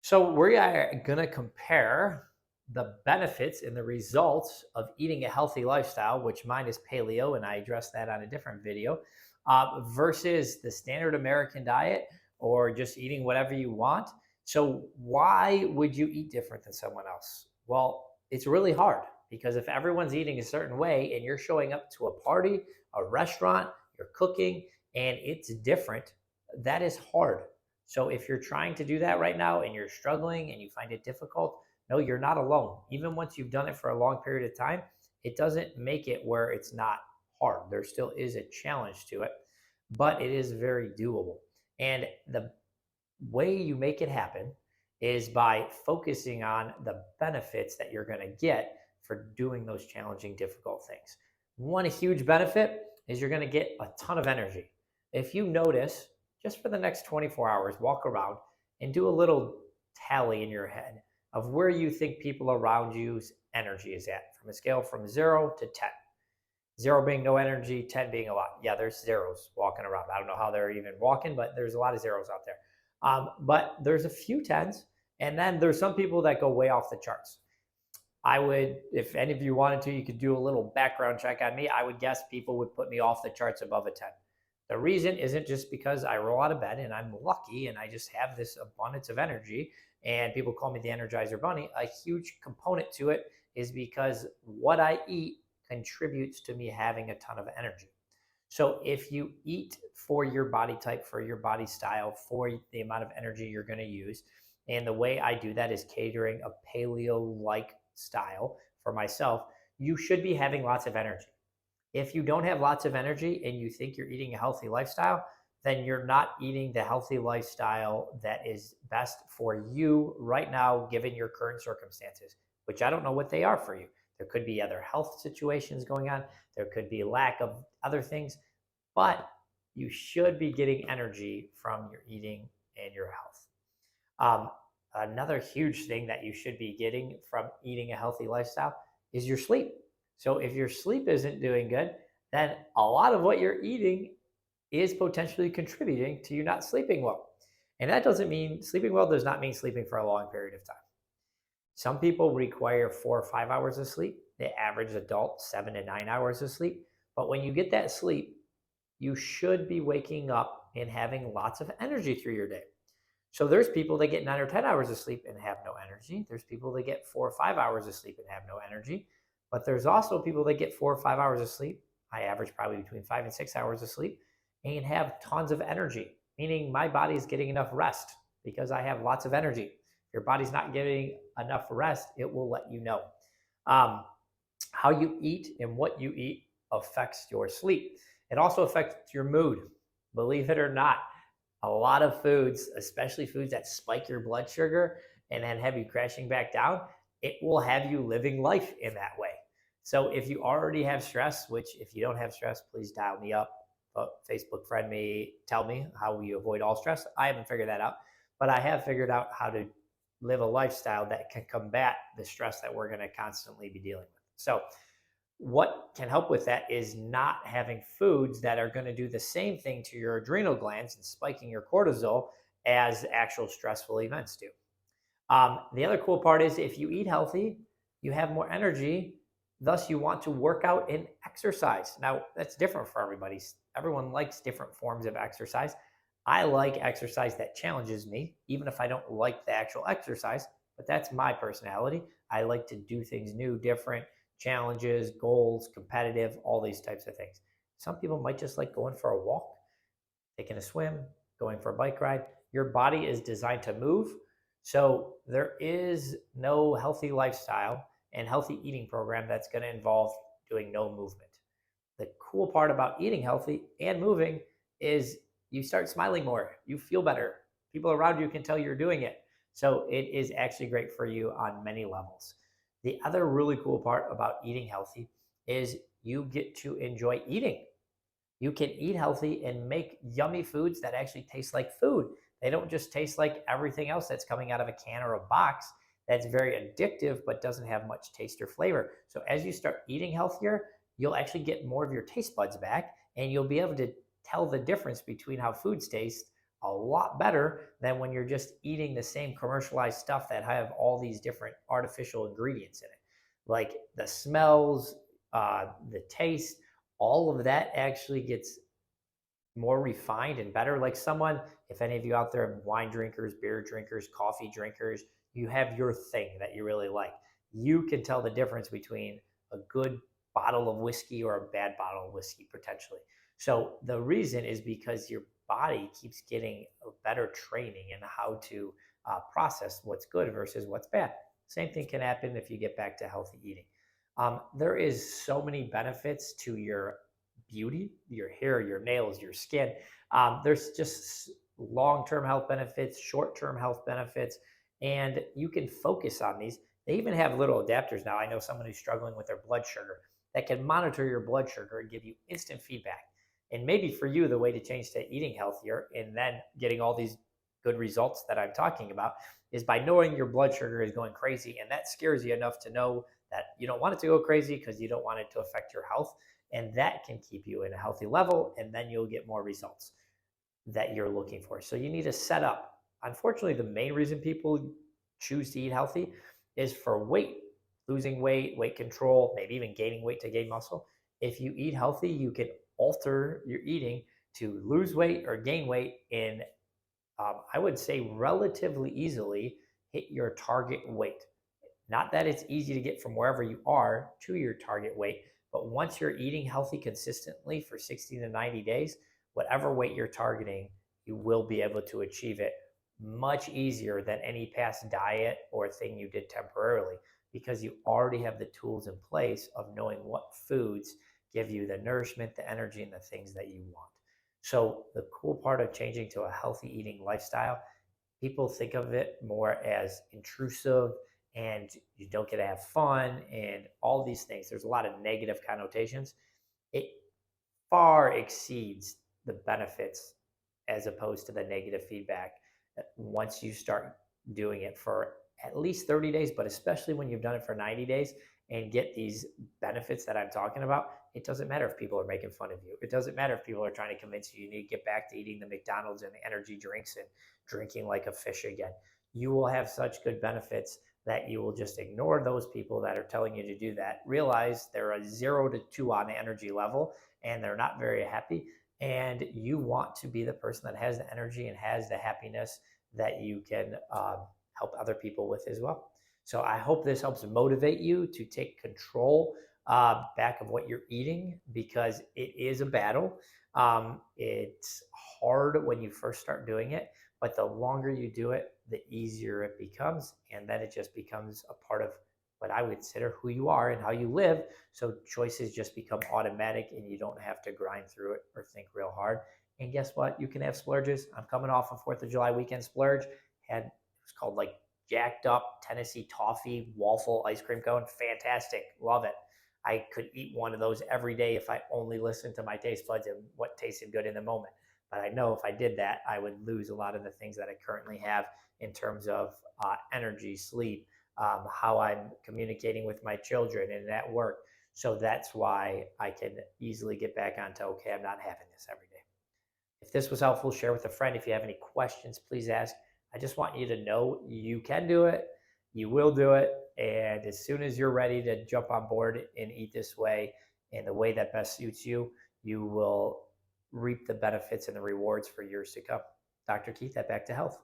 So we are going to compare the benefits and the results of eating a healthy lifestyle, which mine is paleo, and I addressed that on a different video, versus the standard American diet or just eating whatever you want. So why would you eat different than someone else? Well, it's really hard because if everyone's eating a certain way and you're showing up to a party, a restaurant, you're cooking, and it's different, that is hard. So if you're trying to do that right now and you're struggling and you find it difficult, no, you're not alone. Even once you've done it for a long period of time, it doesn't make it where it's not hard. There still is a challenge to it, but it is very doable. And the way you make it happen is by focusing on the benefits that you're going to get for doing those challenging, difficult things. One huge benefit is you're going to get a ton of energy. If you notice, just for the next 24 hours, walk around and do a little tally in your head of where you think people around you's energy is at from a scale from 0 to 10. 0 being no energy, 10 being a lot. Yeah, there's zeros walking around. I don't know how they're even walking, but there's a lot of zeros out there. But there's a few tens, and then there's some people that go way off the charts. I would, if any of you wanted to, you could do a little background check on me. I would guess people would put me off the charts above a 10. The reason isn't just because I roll out of bed and I'm lucky and I just have this abundance of energy and people call me the Energizer Bunny. A huge component to it is because what I eat contributes to me having a ton of energy. So if you eat for your body type, for your body style, for the amount of energy you're going to use, and the way I do that is catering a paleo like style for myself, you should be having lots of energy. If you don't have lots of energy and you think you're eating a healthy lifestyle, then you're not eating the healthy lifestyle that is best for you right now, given your current circumstances, which I don't know what they are for you. There could be other health situations going on, there could be lack of other things, but you should be getting energy from your eating and your health. Um, Another huge thing that you should be getting from eating a healthy lifestyle is your sleep. So if your sleep isn't doing good, then a lot of what you're eating is potentially contributing to you not sleeping well. And that doesn't mean sleeping well does not mean sleeping for a long period of time. Some people require 4 or 5 hours of sleep. The average adult, 7 to 9 hours of sleep. But when you get that sleep, you should be waking up and having lots of energy through your day. So there's people that get 9 or 10 hours of sleep and have no energy. There's people that get 4 or 5 hours of sleep and have no energy. But there's also people that get 4 or 5 hours of sleep. I average probably between 5 and 6 hours of sleep and have tons of energy, meaning my body is getting enough rest because I have lots of energy. If your body's not getting enough rest, it will let you know. Um, how you eat and what you eat affects your sleep. It also affects your mood. Believe it or not, a lot of foods, especially foods that spike your blood sugar and then have you crashing back down, it will have you living life in that way. So if you already have stress, which if you don't have stress, please dial me up, Facebook friend me, tell me how you avoid all stress. I haven't figured that out, but I have figured out how to live a lifestyle that can combat the stress that we're going to constantly be dealing with. So what can help with that is not having foods that are going to do the same thing to your adrenal glands and spiking your cortisol as actual stressful events do. The other cool part is if you eat healthy, you have more energy. Thus, you want to work out and exercise. Now, that's different for everybody. Everyone likes different forms of exercise. I like exercise that challenges me, even if I don't like the actual exercise, but that's my personality. I like to do things new, different, challenges, goals, competitive, all these types of things. Some people might just like going for a walk, taking a swim, going for a bike ride. Your body is designed to move. So there is no healthy lifestyle and healthy eating program that's going to involve doing no movement. The cool part about eating healthy and moving is you start smiling more, you feel better. People around you can tell you're doing it. So it is actually great for you on many levels. The other really cool part about eating healthy is you get to enjoy eating. You can eat healthy and make yummy foods that actually taste like food. They don't just taste like everything else that's coming out of a can or a box that's very addictive but doesn't have much taste or flavor. So as you start eating healthier, you'll actually get more of your taste buds back and you'll be able to tell the difference between how foods taste a lot better than when you're just eating the same commercialized stuff that have all these different artificial ingredients in it. Like the smells, the taste, all of that actually gets more refined and better. Like someone, if any of you out there are wine drinkers, beer drinkers, coffee drinkers, you have your thing that you really like. You can tell the difference between a good bottle of whiskey or a bad bottle of whiskey potentially. So the reason is because your body keeps getting a better training in how to process what's good versus what's bad. Same thing can happen if you get back to healthy eating. There is so many benefits to your beauty, your hair, your nails, your skin. There's just long term health benefits, short term health benefits, and you can focus on these. They even have little adapters now. I know someone who's struggling with their blood sugar that can monitor your blood sugar and give you instant feedback. And maybe for you, the way to change to eating healthier and then getting all these good results that I'm talking about is by knowing your blood sugar is going crazy. And that scares you enough to know that you don't want it to go crazy because you don't want it to affect your health, and that can keep you in a healthy level, and then you'll get more results that you're looking for. So you need to set up. Unfortunately, the main reason people choose to eat healthy is for weight, losing weight, weight control, maybe even gaining weight to gain muscle. If you eat healthy, you can alter your eating to lose weight or gain weight in, I would say, relatively easily hit your target weight. Not that it's easy to get from wherever you are to your target weight, but once you're eating healthy consistently for 60 to 90 days, whatever weight you're targeting, you will be able to achieve it much easier than any past diet or thing you did temporarily, because you already have the tools in place of knowing what foods give you the nourishment, the energy, and the things that you want. So, the cool part of changing to a healthy eating lifestyle, people think of it more as intrusive and you don't get to have fun and all these things. There's a lot of negative connotations. It far exceeds the benefits as opposed to the negative feedback once you start doing it for at least 30 days, but especially when you've done it for 90 days and get these benefits that I'm talking about. It doesn't matter if people are making fun of you. It doesn't matter if people are trying to convince you you need to get back to eating the McDonald's and the energy drinks and drinking like a fish again. You will have such good benefits that you will just ignore those people that are telling you to do that. Realize they're a 0 to 2 on the energy level and they're not very happy. And you want to be the person that has the energy and has the happiness that you can help other people with as well. So I hope this helps motivate you to take control back of what you're eating, because it is a battle. It's hard when you first start doing it, but the longer you do it, the easier it becomes. And then it just becomes a part of what I would consider who you are and how you live. So choices just become automatic and you don't have to grind through it or think real hard. And guess what? You can have splurges. I'm coming off a 4th of July weekend splurge. Had, it was called like jacked up Tennessee toffee waffle ice cream cone. Fantastic. Love it. I could eat one of those every day if I only listened to my taste buds and what tasted good in the moment. But I know if I did that, I would lose a lot of the things that I currently have in terms of energy, sleep, how I'm communicating with my children and at work. So that's why I can easily get back onto, okay, I'm not having this every day. If this was helpful, share with a friend. If you have any questions, please ask. I just want you to know you can do it, you will do it. And as soon as you're ready to jump on board and eat this way in the way that best suits you, you will reap the benefits and the rewards for years to come. Dr. Keith, that back to health.